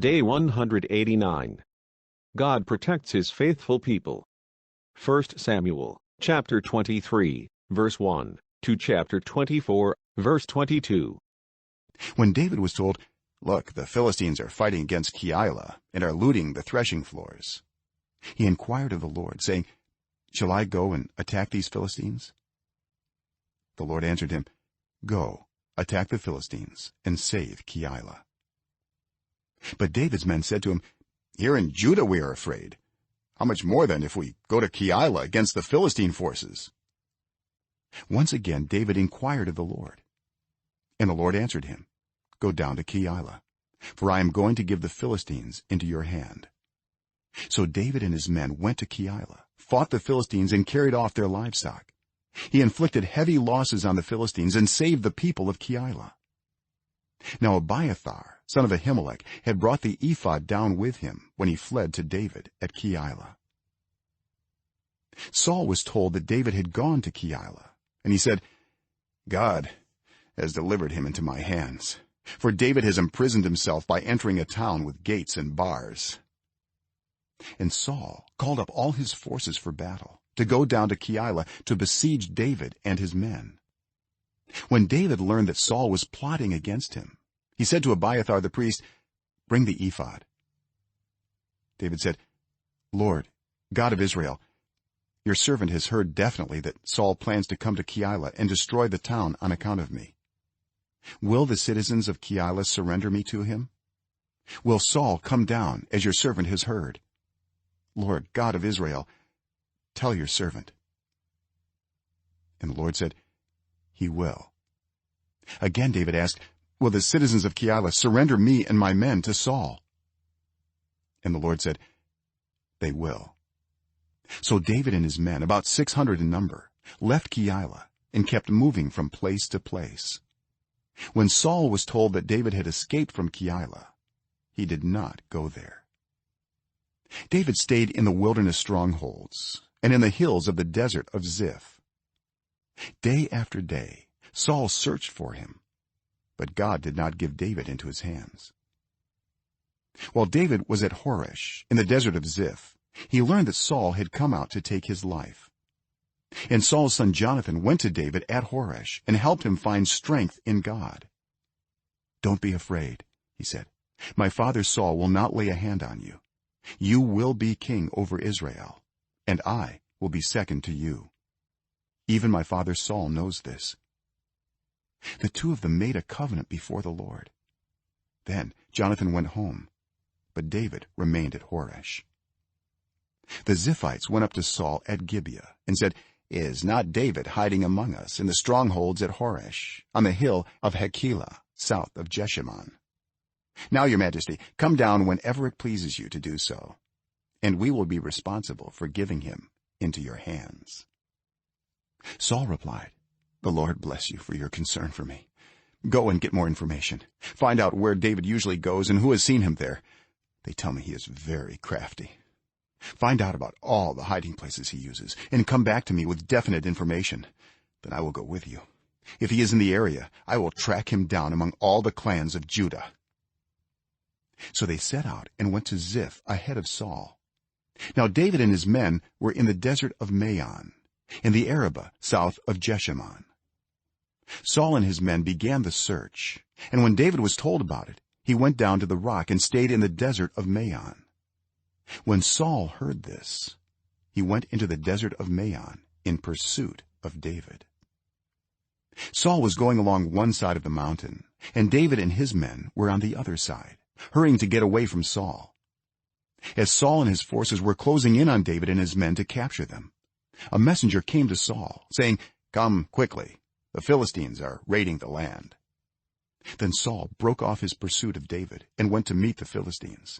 Day 189. God protects his faithful people. 1 Samuel, chapter 23, verse 1, to chapter 24, verse 22. When David was told, "Look, the Philistines are fighting against Keilah and are looting the threshing floors," he inquired of the Lord, saying, "Shall I go and attack these Philistines?" The Lord answered him, "Go, attack the Philistines and save Keilah." But David's men said to him, "Here in Judah we are afraid. How much more then if we go to Keilah against the Philistine forces?" Once again David inquired of the Lord, and the Lord answered him, "Go down to Keilah, for I am going to give the Philistines into your hand." So David and his men went to Keilah, fought the Philistines, and carried off their livestock. He inflicted heavy losses on the Philistines and saved the people of Keilah. Now Abiathar, son of Ahimelech, had brought the ephod down with him when he fled to David at Keilah. Saul was told that David had gone to Keilah, and he said, "God has delivered him into my hands, for David has imprisoned himself by entering a town with gates and bars." And Saul called up all his forces for battle, to go down to Keilah to besiege David and his men. When David learned that Saul was plotting against him, he said to Abiathar the priest, "Bring the ephod." David said, "Lord, God of Israel, your servant has heard definitely that Saul plans to come to Keilah and destroy the town on account of me. Will the citizens of Keilah surrender me to him? Will Saul come down as your servant has heard? Lord, God of Israel, tell your servant." And the Lord said, "He will." Again David asked, "Will the citizens of Keilah surrender me and my men to Saul?" And the Lord said, "They will." So David and his men, about 600 in number, left Keilah and kept moving from place to place. When Saul was told that David had escaped from Keilah, he did not go there. David stayed in the wilderness strongholds and in the hills of the desert of Ziph. Day after day Saul searched for him, but God did not give David into his hands. While David was at Horesh in the desert of Ziph, he learned that Saul had come out to take his life. And Saul's son Jonathan went to David at Horesh and helped him find strength in God. "Don't be afraid," he said. "My father Saul will not lay a hand on you. You will be king over Israel, and I will be second to you. Even my father Saul knows this." The two of them made a covenant before the Lord. Then Jonathan went home, but David remained at Horesh. The Ziphites went up to Saul at Gibeah and said, "Is not David hiding among us in the strongholds at Horesh, on the hill of Hachilah, south of Jeshimon? Now, your majesty, come down whenever it pleases you to do so, and we will be responsible for giving him into your hands." Saul replied, "The Lord bless you for your concern for me. Go and get more information. Find out where David usually goes and who has seen him there. They tell me he is very crafty. Find out about all the hiding places he uses and come back to me with definite information. Then I will go with you. If he is in the area, I will track him down among all the clans of Judah." So they set out and went to Ziph ahead of Saul. Now David and his men were in the desert of Maon, in the Arabah south of Jeshimon. Saul and his men began the search, and when David was told about it, he went down to the rock and stayed in the desert of Maon. When Saul heard this, he went into the desert of Maon in pursuit of David. Saul was going along one side of the mountain, and David and his men were on the other side, hurrying to get away from Saul. As Saul and his forces were closing in on David and his men to capture them, a messenger came to Saul, saying, "Come quickly, the Philistines are raiding the land." Then Saul broke off his pursuit of David and went to meet the Philistines.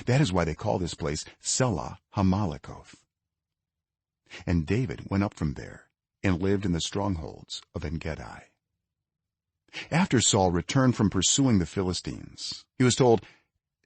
That is why they call this place Selah Hamalekoth. And David went up from there and lived in the strongholds of En-gedi. After Saul returned from pursuing the Philistines, he was told,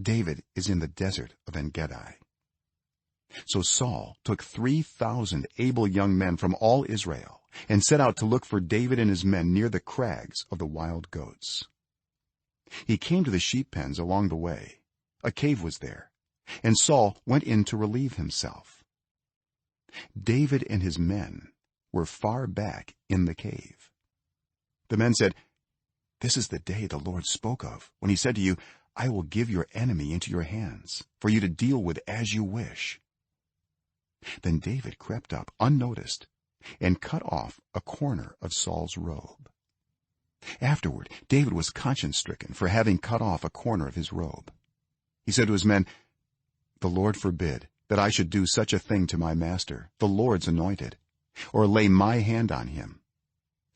"David is in the desert of En-gedi." So Saul took 3,000 able young men from all Israel and set out to look for David and his men near the crags of the wild goats. He came to the sheep pens along the way, a cave was there, and Saul went in to relieve himself. David and his men were far back in the cave. The men said, "This is the day the Lord spoke of when he said to you, 'I will give your enemy into your hands for you to deal with as you wish.'" Then David crept up unnoticed and cut off a corner of Saul's robe. Afterward, David was conscience-stricken for having cut off a corner of his robe. He said to his men, "The Lord forbid that I should do such a thing to my master, the Lord's anointed, or lay my hand on him,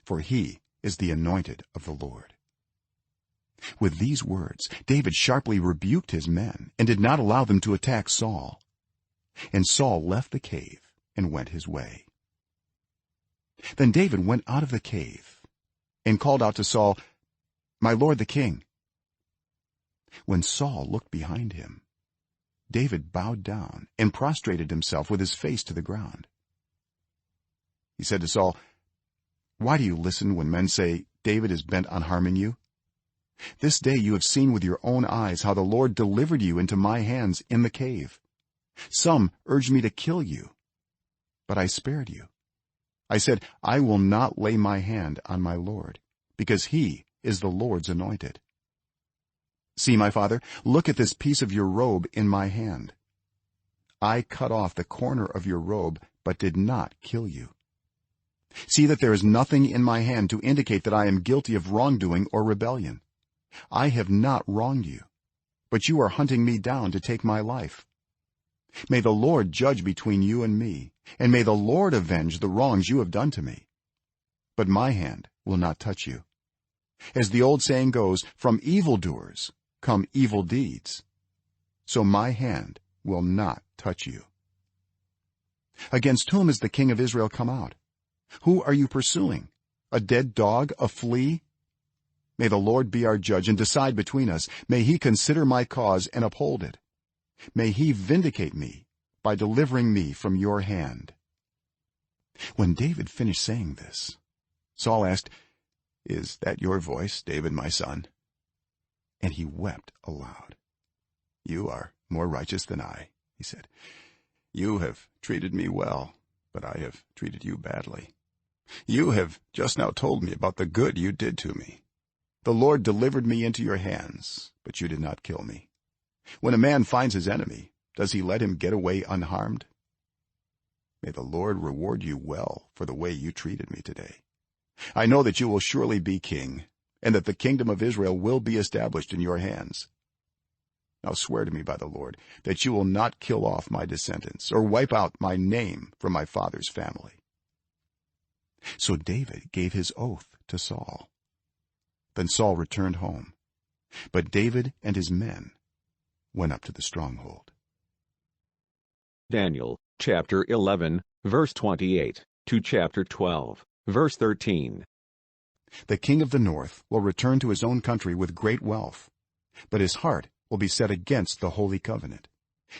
for he is the anointed of the Lord." With these words, David sharply rebuked his men and did not allow them to attack Saul. And Saul left the cave and went his way. Then David went out of the cave and called out to Saul, "My lord the king." When Saul looked behind him, David bowed down and prostrated himself with his face to the ground. He said to Saul, "Why do you listen when men say David is bent on harming you? This day you have seen with your own eyes how the Lord delivered you into my hands in the cave. Some urged me to kill you, but I spared you. I said, 'I will not lay my hand on my Lord, because he is the Lord's anointed.' See, my father, look at this piece of your robe in my hand. I cut off the corner of your robe, but did not kill you. See that there is nothing in my hand to indicate that I am guilty of wrongdoing or rebellion. I have not wronged you, but you are hunting me down to take my life. May the Lord judge between you and me, and may the Lord avenge the wrongs you have done to me. But my hand will not touch you. As the old saying goes, from evildoers come evil deeds. So my hand will not touch you. Against whom has the king of Israel come out? Who are you pursuing? A dead dog, a flea? May the Lord be our judge and decide between us. May he consider my cause and uphold it. May he vindicate me by delivering me from your hand." When David finished saying this, Saul asked, "Is that your voice, David, my son?" And he wept aloud. "You are more righteous than I," he said. "You have treated me well, but I have treated you badly. You have just now told me about the good you did to me. The Lord delivered me into your hands, but you did not kill me. When a man finds his enemy, does he let him get away unharmed? May the Lord reward you well for the way you treated me today. I know that you will surely be king, and that the kingdom of Israel will be established in your hands. Now swear to me by the Lord that you will not kill off my descendants or wipe out my name from my father's family." So David gave his oath to Saul. Then Saul returned home, but David and his men went up to the stronghold. Daniel chapter 11 verse 28 to chapter 12 verse 13. The king of the north will return to his own country with great wealth, but his heart will be set against the holy covenant.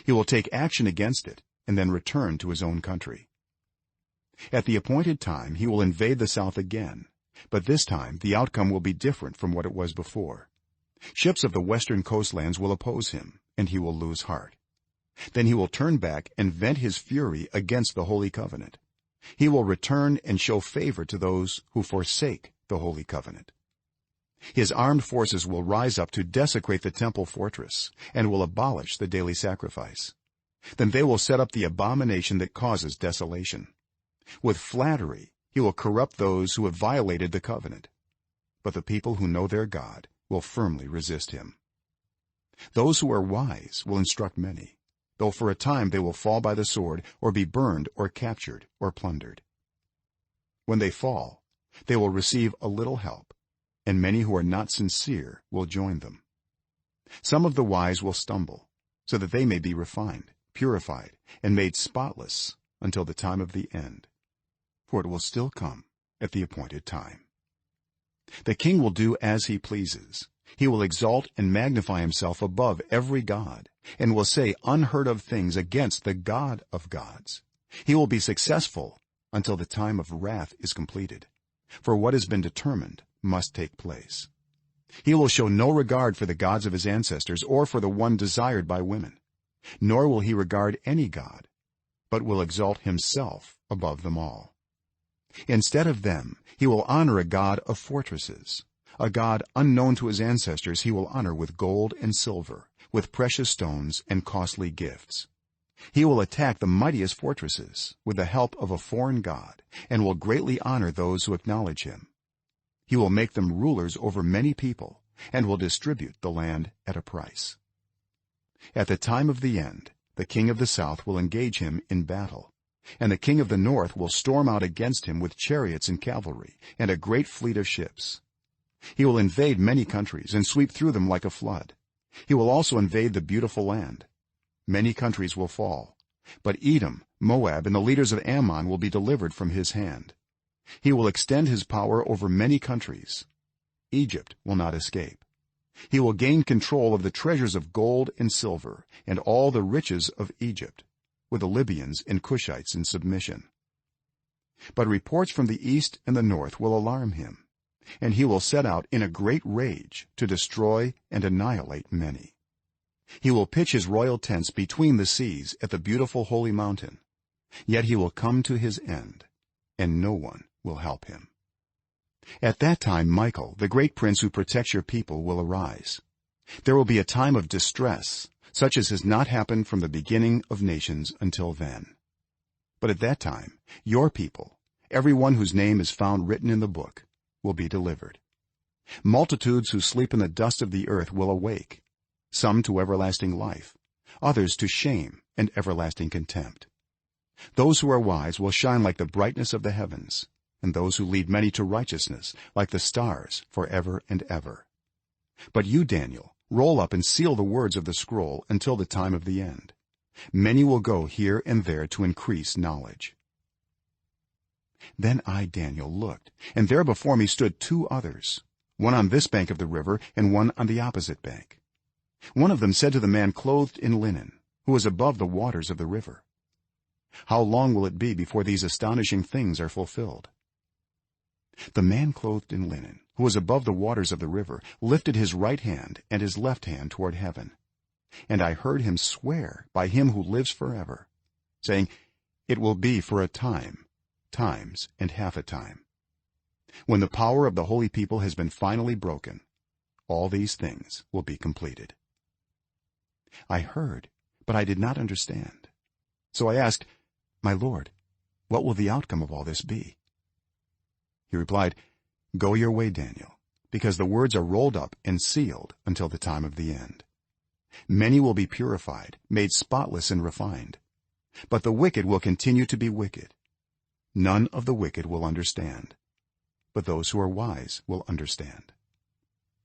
He will take action against it and then return to his own country. At the appointed time he will invade the south again, but this time the outcome will be different from what it was before. Ships of the western coastlands will oppose him, and he will lose heart. Then he will turn back and vent his fury against the holy covenant. He will return and show favor to those who forsake the holy covenant. His armed forces will rise up to desecrate the temple fortress and will abolish the daily sacrifice. Then they will set up the abomination that causes desolation. With flattery he will corrupt those who have violated the covenant, but the people who know their God will firmly resist him. Those who are wise will instruct many, though for a time they will fall by the sword or be burned or captured or plundered. When they fall, they will receive a little help, and many who are not sincere will join them. Some of the wise will stumble, so that they may be refined, purified, and made spotless until the time of the end, for it will still come at the appointed time. The king will do as he pleases. He will exalt and magnify himself above every god, and will say unheard of things against the God of gods. He will be successful until the time of wrath is completed, for what has been determined must take place. He will show no regard for the gods of his ancestors or for the one desired by women, nor will he regard any god, but will exalt himself above them all. Instead of them he will honor a god of fortresses, a god unknown to his ancestors. He will honor with gold and silver, with precious stones and costly gifts. He will attack the mightiest fortresses with the help of a foreign god, and will greatly honor those who acknowledge him. He will make them rulers over many people, and will distribute the land at a price. At the time of the end, the king of the south will engage him in battle, and the king of the north will storm out against him with chariots and cavalry and a great fleet of ships. He will invade many countries and sweep through them like a flood. He will also invade the beautiful land. Many countries will fall, but Edom, Moab, and the leaders of Ammon will be delivered from his hand. He will extend his power over many countries. Egypt will not escape. He will gain control of the treasures of gold and silver and all the riches of Egypt, with the Libyans and Cushites in submission. But reports from the east and the north will alarm him, and he will set out in a great rage to destroy and annihilate many. He will pitch his royal tents between the seas at the beautiful holy mountain, yet he will come to his end, and no one will help him. At that time Michael, the great prince who protects your people, will arise. There will be a time of distress such as has not happened from the beginning of nations until then. But at that time your people, everyone whose name is found written in the book, will be delivered. Multitudes who sleep in the dust of the earth will awake, some to everlasting life, others to shame and everlasting contempt. Those who are wise will shine like the brightness of the heavens, and those who lead many to righteousness like the stars forever and ever. But you, Daniel, roll up and seal the words of the scroll until the time of the end. Many will go here and there to increase knowledge. Then I, Daniel, looked, and there before me stood two others, one on this bank of the river and one on the opposite bank. One of them said to the man clothed in linen, who was above the waters of the river, "How long will it be before these astonishing things are fulfilled?" The man clothed in linen, who was above the waters of the river, lifted his right hand and his left hand toward heaven, and I heard him swear by him who lives forever, saying, "It will be for a time, times and half a time. When the power of the holy people has been finally broken, all these things will be completed." I heard, but I did not understand. So I asked, "My Lord, what will the outcome of all this be?" He replied, "Go your way, Daniel, because the words are rolled up and sealed until the time of the end. Many will be purified, made spotless and refined, but the wicked will continue to be wicked. None of the wicked will understand, but those who are wise will understand.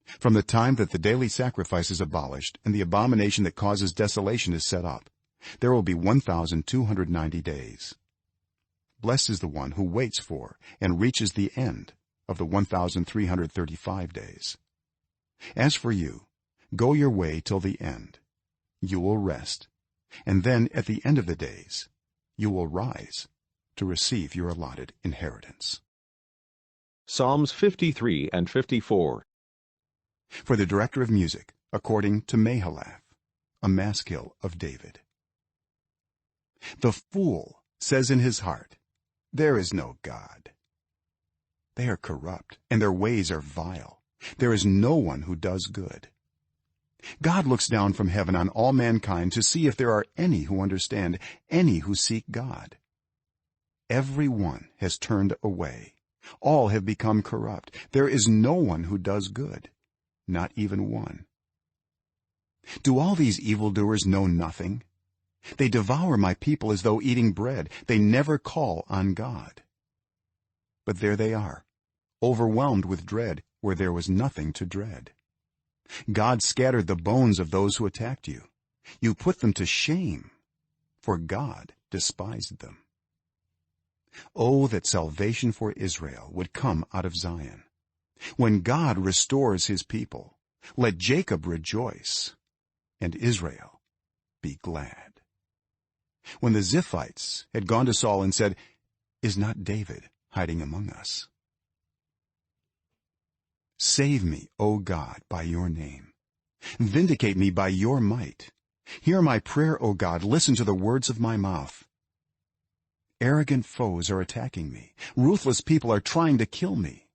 From the time that the daily sacrifice is abolished and the abomination that causes desolation is set up, there will be 1290 days. Blessed is the one who waits for and reaches the end of the 1335 days. As for you, go your way till the end. You will rest, and then at the end of the days you will rise to receive your allotted inheritance. Psalms 53 and 54. For the director of music, according to Mahalath, a maskil of David. The fool says in his heart, "There is no God." They are corrupt, and their ways are vile. There is no one who does good. God looks down from heaven on all mankind to see if there are any who understand, any who seek God. Every one has turned away. All have become corrupt. There is no one who does good, not even one. Do all these evildoers know nothing? They devour my people as though eating bread. They never call on God. But there they are, overwhelmed with dread where there was nothing to dread. God scattered the bones of those who attacked you. You put them to shame, for God despised them. Oh, that salvation for Israel would come out of Zion. When God restores his people, let Jacob rejoice and Israel be glad. When the Ziphites had gone to Saul and said, "Is not David hiding among us?" Save me, O God, by your name. Vindicate me by your might. Hear my prayer, O God. Listen to the words of my mouth. Arrogant foes are attacking me. Ruthless people are trying to kill me.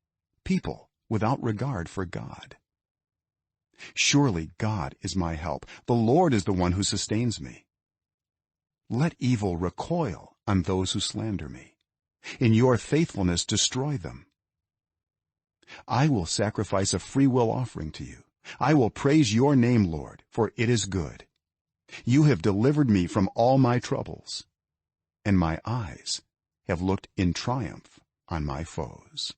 People without regard for God. Surely God is my help. The Lord is the one who sustains me. Let evil recoil on those who slander me. In your faithfulness destroy them. I will sacrifice a freewill offering to you. I will praise your name, Lord, for it is good. You have delivered me from all my troubles, and my eyes have looked in triumph on my foes.